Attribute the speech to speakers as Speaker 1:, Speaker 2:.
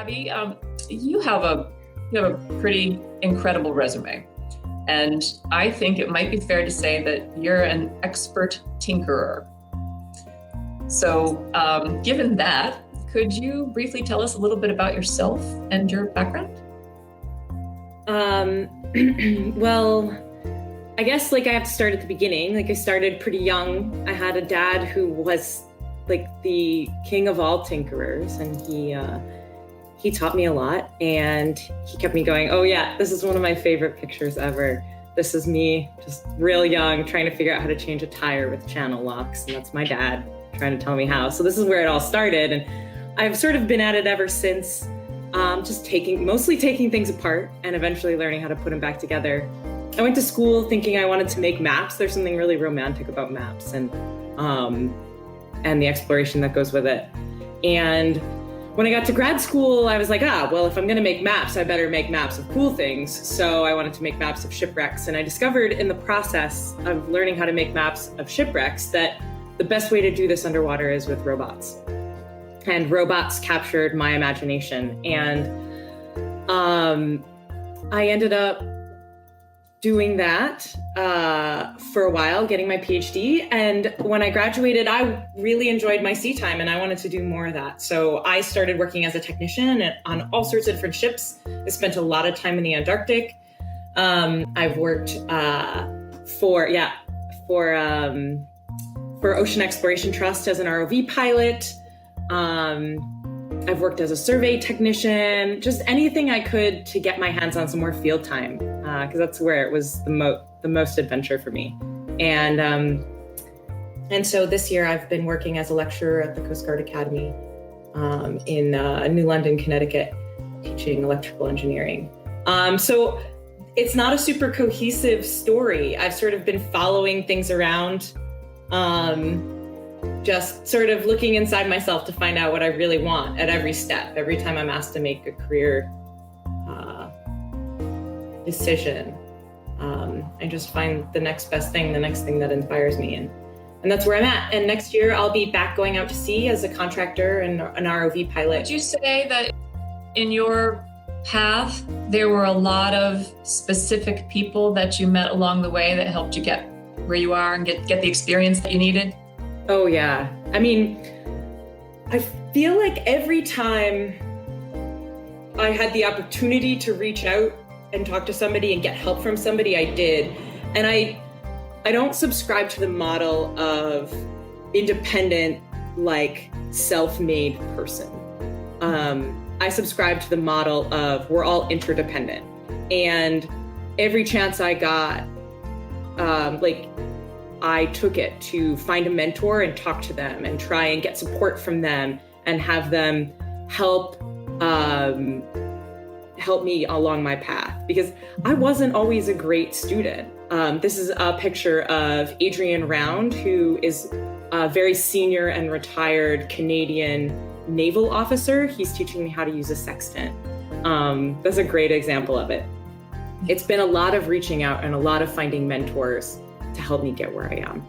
Speaker 1: Gabby, you have a pretty incredible resume, and I think it might be fair to say that you're an expert tinkerer. So, given that, could you briefly tell us a little bit about yourself and your background?
Speaker 2: Well, I guess I have to start at the beginning. I started pretty young. I had a dad who was the king of all tinkerers, and he taught me a lot, and he kept me going. Oh yeah, this is one of my favorite pictures ever. This is me just real young trying to figure out how to change a tire with channel locks, and that's my dad trying to tell me how. So this is where it all started, and I've sort of been at it ever since, just mostly taking things apart and eventually learning how to put them back together. I went to school thinking I wanted to make maps. There's something really romantic about maps and the exploration that goes with it. And when I got to grad school, I was like, well, if I'm going to make maps, I better make maps of cool things. So I wanted to make maps of shipwrecks. And I discovered in the process of learning how to make maps of shipwrecks that the best way to do this underwater is with robots. And robots captured my imagination. And I ended up doing that for a while, getting my PhD. And when I graduated, I really enjoyed my sea time and I wanted to do more of that. So I started working as a technician on all sorts of different ships. I spent a lot of time in the Antarctic. I've worked for Ocean Exploration Trust as an ROV pilot. I've worked as a survey technician, just anything I could to get my hands on some more field time, because that's where it was the most adventure for me. And so this year I've been working as a lecturer at the Coast Guard Academy in New London, Connecticut, teaching electrical engineering. So it's not a super cohesive story. I've sort of been following things around, just sort of looking inside myself to find out what I really want at every step. Every time I'm asked to make a career decision, I just find the next best thing, the next thing that inspires me. And that's where I'm at. And next year I'll be back going out to sea as a contractor and an ROV pilot.
Speaker 1: Would you say that in your path, there were a lot of specific people that you met along the way that helped you get where you are and get the experience that you needed?
Speaker 2: Oh yeah. I mean, I feel like every time I had the opportunity to reach out and talk to somebody and get help from somebody, I did. And I don't subscribe to the model of independent, self-made person. I subscribe to the model of we're all interdependent. And every chance I got, I took it to find a mentor and talk to them and try and get support from them and have them help me along my path, because I wasn't always a great student. This is a picture of Adrian Round, who is a very senior and retired Canadian naval officer. He's teaching me how to use a sextant. That's a great example of it. It's been a lot of reaching out and a lot of finding mentors to help me get where I am.